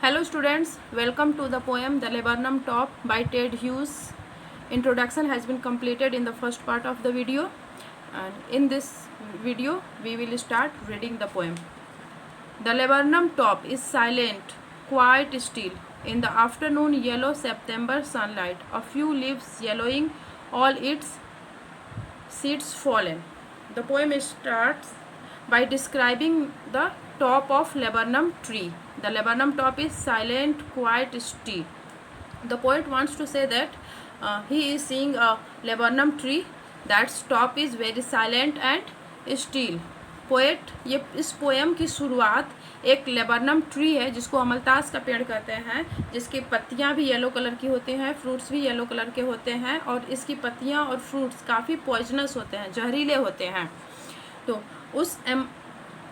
Hello students, welcome to the poem The Laburnum Top by Ted Hughes. Introduction has been completed in the first part of the video, and in this video we will start reading the poem. The laburnum top is silent, quite still. In the afternoon yellow September sunlight, a few leaves yellowing, all its seeds fallen. The poem starts by describing the top of laburnum tree. The laburnum top is silent, quite still. The poet wants to say that he is seeing a laburnum tree that's top is very silent and still. Poet ये इस poem की शुरुआत एक laburnum tree है जिसको अमलतास का पेड़ कहते हैं, जिसकी पत्तियां भी येलो कलर की होती हैं, फ्रूट्स भी येलो कलर के होते हैं और इसकी पत्तियां और फ्रूट्स काफ़ी पॉइजनस होते हैं, जहरीले होते हैं। तो उस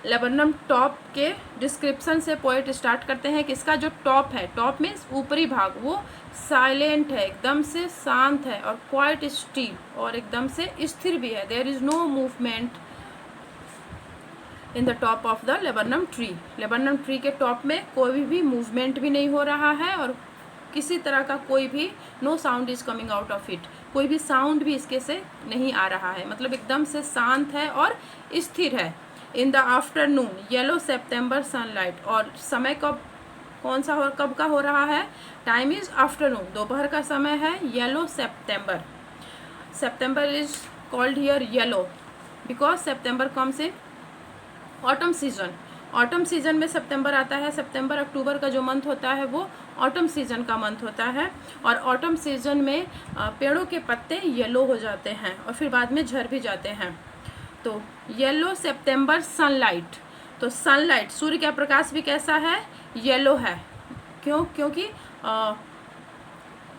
लेबरनम टॉप के डिस्क्रिप्शन से पोएट स्टार्ट करते हैं कि इसका जो टॉप है, टॉप में ऊपरी भाग वो साइलेंट है, एकदम से शांत है और क्वाइट स्टिल और एकदम से स्थिर भी है। There is no movement in the top of the laburnum tree. Laburnum tree के टॉप में कोई भी मूवमेंट भी नहीं हो रहा है और किसी तरह का कोई भी no sound is coming out of it, कोई भी साउंड भी इसके से नहीं आ रहा है, मतलब एकदम से शांत है और स्थिर है। In the afternoon yellow September sunlight, और समय कब कौन सा और कब का हो रहा है? टाइम इज आफ्टरनून, दोपहर का समय है। Yellow September, September is called here yellow because September comes in autumn season. Autumn season में सितंबर आता है। सितंबर अक्टूबर का जो मंथ होता है वो ऑटम सीजन का मंथ होता है और ऑटम सीजन में पेड़ों के पत्ते येलो हो जाते हैं और फिर बाद में झड़ भी जाते हैं। तो येलो सितंबर सनलाइट, तो सनलाइट सूर्य का प्रकाश भी कैसा है? येलो है। क्यों? क्योंकि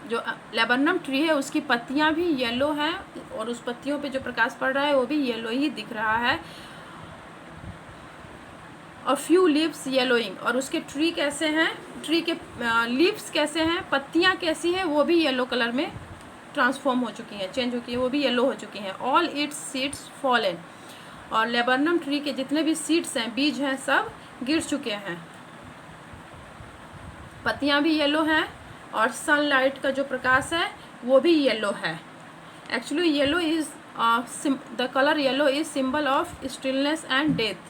जो लेबरनम ट्री है उसकी पत्तियां भी येलो हैं और उस पत्तियों पे जो प्रकाश पड़ रहा है वो भी येलो ही दिख रहा है। और फ्यू लीव्स येलोइंग, और उसके ट्री कैसे हैं, ट्री के लीव्स कैसे हैं, पत्तियां कैसी हैं, वो भी येलो कलर में ट्रांसफॉर्म हो चुकी हैं, चेंज हो चुकी हैं, वो भी येलो हो चुकी हैं। ऑल इट्स सीड्स फॉलन, और लेबरनम ट्री के जितने भी सीड्स हैं, बीज हैं, सब गिर चुके हैं। पत्तियां भी येलो हैं और सनलाइट का जो प्रकाश है वो भी येलो है। Actually yellow is the colour yellow is symbol of stillness and death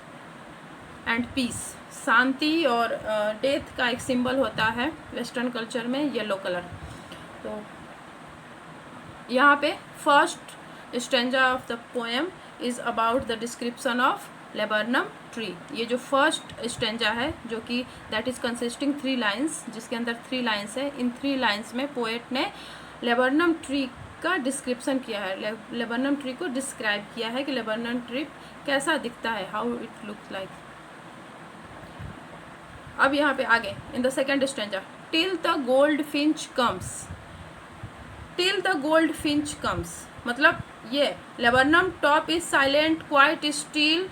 and peace. शांति और डेथ का एक सिंबल होता है वेस्टर्न कल्चर में येलो कलर। तो यहाँ पे first stanza of the poem is about the description of laburnum tree. ये जो फर्स्ट स्टेंजा है जो कि दैट इज़ कंसिस्टिंग 3 लाइन्स, जिसके अंदर 3 लाइन्स है, इन 3 लाइन्स में पोएट ने लेबरनम ट्री का डिस्क्रिप्शन किया है, लेबरनम ट्री को डिस्क्राइब किया है कि लेबरनम ट्री कैसा दिखता है, हाउ इट लुक्स लाइक। अब यहाँ पे आगे in the second stanza, till the gold Finch comes. Till the gold Finch comes मतलब ये laburnum top is silent quite still.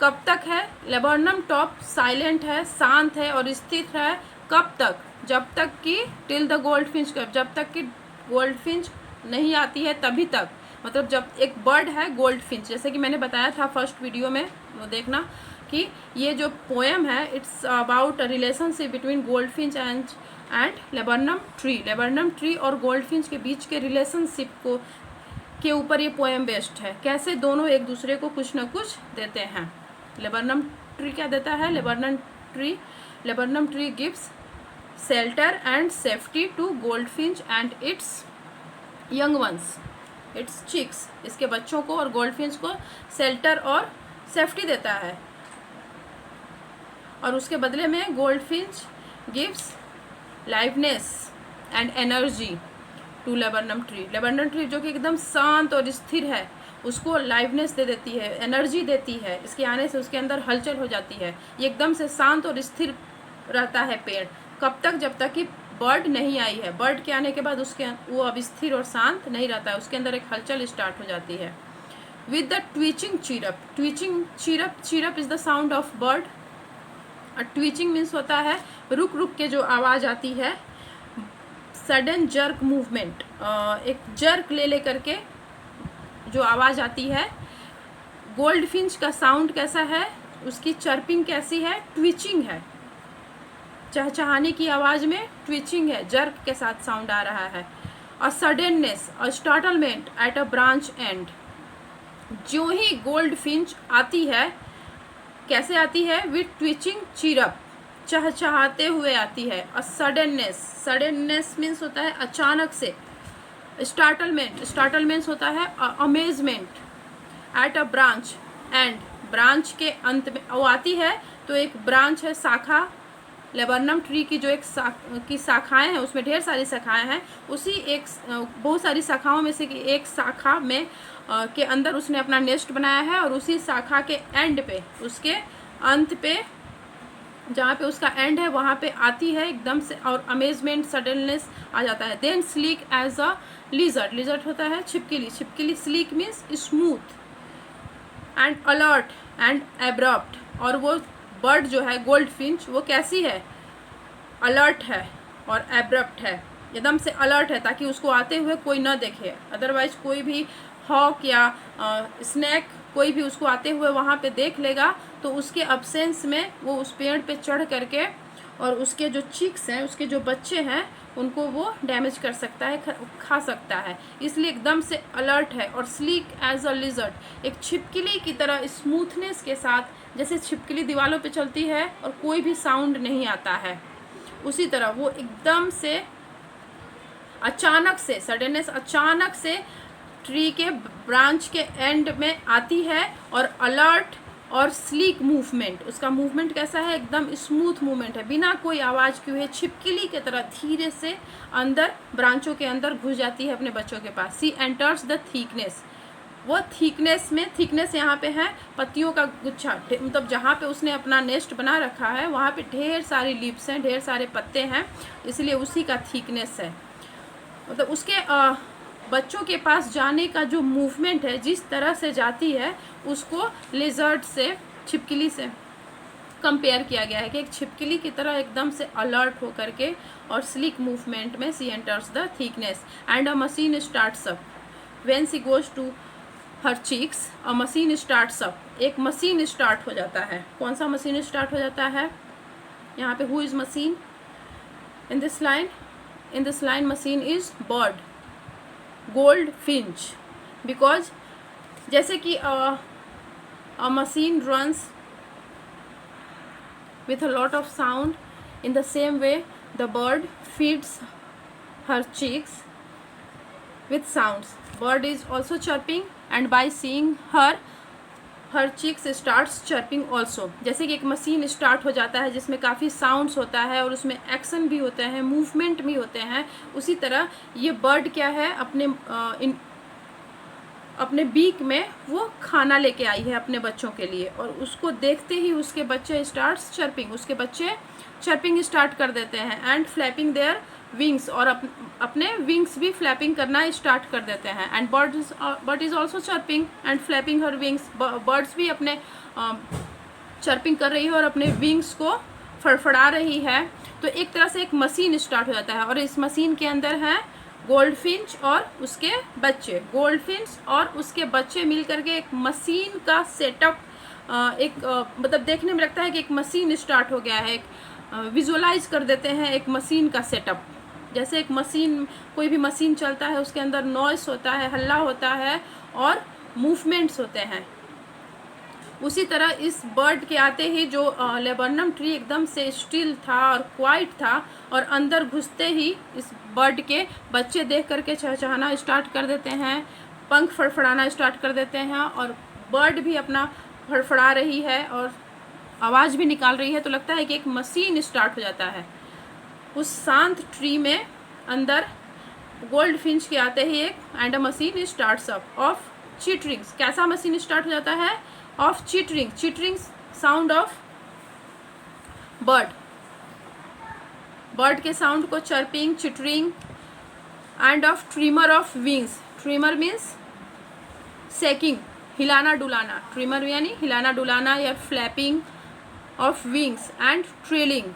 कब तक है? लेबरनम टॉप साइलेंट है, शांत है और स्थिर है। कब तक? जब तक कि टिल द गोल्ड फिंच कम, जब तक कि गोल्ड फिंच नहीं आती है तभी तक। मतलब जब एक बर्ड है गोल्ड फिंच, जैसे कि मैंने बताया था फर्स्ट वीडियो में, वो देखना कि ये जो पोएम है it's about a relationship between gold Finch and laburnum tree. Laburnum tree और गोल्ड फिंच के बीच के रिलेशनशिप को के ऊपर ये पोएम बेस्ड है। कैसे दोनों एक दूसरे को कुछ ना कुछ देते हैं। लेबरनम ट्री क्या देता है? Laburnum tree gives shelter and safety to goldfinch and its young ones, its chicks. इसके बच्चों को और गोल्ड फिंच को शेल्टर और सेफ्टी देता है और उसके बदले में goldfinch gives liveness and energy to laburnum tree. Laburnum tree जो कि एकदम शांत और स्थिर है उसको लाइवनेस दे देती है, एनर्जी देती है। इसके आने से उसके अंदर हलचल हो जाती है, ये एकदम से शांत और स्थिर रहता है पेड़। कब तक? जब तक कि बर्ड नहीं आई है। बर्ड के आने के बाद उसके वो अब स्थिर और शांत नहीं रहता है, उसके अंदर एक हलचल स्टार्ट हो जाती है। With the twitching chirp, twitching chirp, chirp is the sound of bird. Twitching means होता है रुक रुक के जो आवाज़ आती है, सडन जर्क मूवमेंट, एक जर्क ले करके जो आवाज़ आती है। गोल्ड फिंच का साउंड कैसा है? उसकी चर्पिंग कैसी है? ट्विचिंग है। चहचहाने की आवाज़ में ट्विचिंग है, जर्क के साथ साउंड आ रहा है। A suddenness, a startlement at a branch end. जो ही गोल्ड फिंच आती है, कैसे आती है? विथ ट्विचिंग चीरअप, चहचहाते हुए आती है। अ सडननेस, सडननेस मीन्स होता है अचानक से। स्टार्टलमेंट, स्टार्टलमेंट होता है amazement. Eight a branch and, branch के अंत में वो आती है। तो एक ब्रांच है, शाखा, लेबरनम ट्री की जो एक शाखाएं हैं, उसमें ढेर सारी शाखाएं हैं। उसी एक बहुत सारी शाखाओं में से एक शाखा में के अंदर उसने अपना नेस्ट बनाया है, और उसी शाखा के एंड पे, उसके अंत पे, जहाँ पे उसका एंड है वहाँ पे आती है एकदम से, और अमेजमेंट, सडननेस आ जाता है। Then sleek as a lizard, lizard होता है छिपकली, छिपकली sleek means smooth and alert and abrupt. और वो बर्ड जो है गोल्ड फिंच, वो कैसी है? अलर्ट है और एब्रप्ट है, एकदम से अलर्ट है ताकि उसको आते हुए कोई ना देखे। अदरवाइज कोई भी हॉक या स्नैक कोई भी उसको आते हुए वहाँ पे देख लेगा तो उसके अब्सेंस में वो उस पेड़ पे चढ़ करके और उसके जो चिक्स हैं, उसके जो बच्चे हैं, उनको वो डैमेज कर सकता है, खा सकता है। इसलिए एकदम से अलर्ट है। और स्लीक एज अ लिजर्ड, एक छिपकली की तरह स्मूथनेस के साथ, जैसे छिपकली दीवारों पे चलती है और कोई भी साउंड नहीं आता है, उसी तरह वो एकदम से अचानक से, सडननेस अचानक से ट्री के ब्रांच के एंड में आती है। और अलर्ट और स्लीक मूवमेंट, उसका मूवमेंट कैसा है? एकदम स्मूथ मूवमेंट है, बिना कोई आवाज़ के हुए छिपकली की तरह धीरे से अंदर ब्रांचों के अंदर घुस जाती है अपने बच्चों के पास। सी एंटर्स द थिकनेस, वो थिकनेस में, थिकनेस यहाँ पे है पत्तियों का गुच्छा, मतलब जहाँ पे उसने अपना नेस्ट बना रखा है वहाँ पे ढेर सारी लीव्स हैं, ढेर सारे पत्ते हैं, इसलिए उसी का थिकनेस है। मतलब उसके बच्चों के पास जाने का जो मूवमेंट है, जिस तरह से जाती है, उसको लिजर्ड से, छिपकली से कंपेयर किया गया है कि एक छिपकली की तरह एकदम से अलर्ट हो करके और स्लिक मूवमेंट में she enters the thickness and a machine starts up when she goes to her cheeks. A machine starts up, एक मशीन स्टार्ट हो जाता है। कौन सा मशीन स्टार्ट हो जाता है? यहाँ पे who is machine in this line? In this line machine is bird, gold Finch, because जैसे कि a machine runs with a lot of sound, in the same way the bird feeds her chicks with sounds. Bird is also chirping and by seeing her chicks starts chirping also. जैसे कि एक machine start हो जाता है जिसमें काफ़ी sounds होता है और उसमें एक्शन भी होते हैं, मूवमेंट भी होते हैं, उसी तरह ये बर्ड क्या है, अपने बीक में वो खाना लेके आई है अपने बच्चों के लिए, और उसको देखते ही उसके बच्चे स्टार्ट्स चर्पिंग, उसके बच्चे चर्पिंग स्टार्ट कर देते हैं एंड फ्लैपिंग देयर विंग्स, और अपने विंग्स भी फ्लैपिंग करना स्टार्ट कर देते हैं। And bird is also chirping and flapping her wings, birds भी अपने चर्पिंग कर रही है और अपने विंग्स को फड़फड़ा रही है। तो एक तरह से एक मशीन स्टार्ट हो जाता है, और इस मशीन के अंदर है गोल्ड फिंच और उसके बच्चे। गोल्ड फिंच और उसके बच्चे मिल करके एक मशीन का सेटअप, मतलब देखने में लगता है कि एक मशीन स्टार्ट हो गया है। एक विजुअलाइज कर देते हैं एक मशीन का सेटअप, जैसे एक मशीन, कोई भी मशीन चलता है उसके अंदर नॉइस होता है, हल्ला होता है और मूवमेंट्स होते हैं। उसी तरह इस बर्ड के आते ही जो लेबरनम ट्री एकदम से स्टिल था और क्वाइट था, और अंदर घुसते ही इस बर्ड के बच्चे देख करके चहचहाना स्टार्ट कर देते हैं, पंख फड़फड़ाना स्टार्ट कर देते हैं, और बर्ड भी अपना फड़फड़ा रही है और आवाज़ भी निकाल रही है। तो लगता है कि एक मशीन स्टार्ट हो जाता है उस शांत ट्री में। अंदर गोल्ड फिंच के आते ही एक and a machine starts up of chitterings. कैसा मशीन स्टार्ट हो जाता है? Of chittering, chittering sound of bird, bird के साउंड को chirping, chittering, and of tremor of wings. Tremor means shaking, हिलाना डुलाना, ट्रिमर यानी हिलाना डुलाना या flapping of wings, and trailing,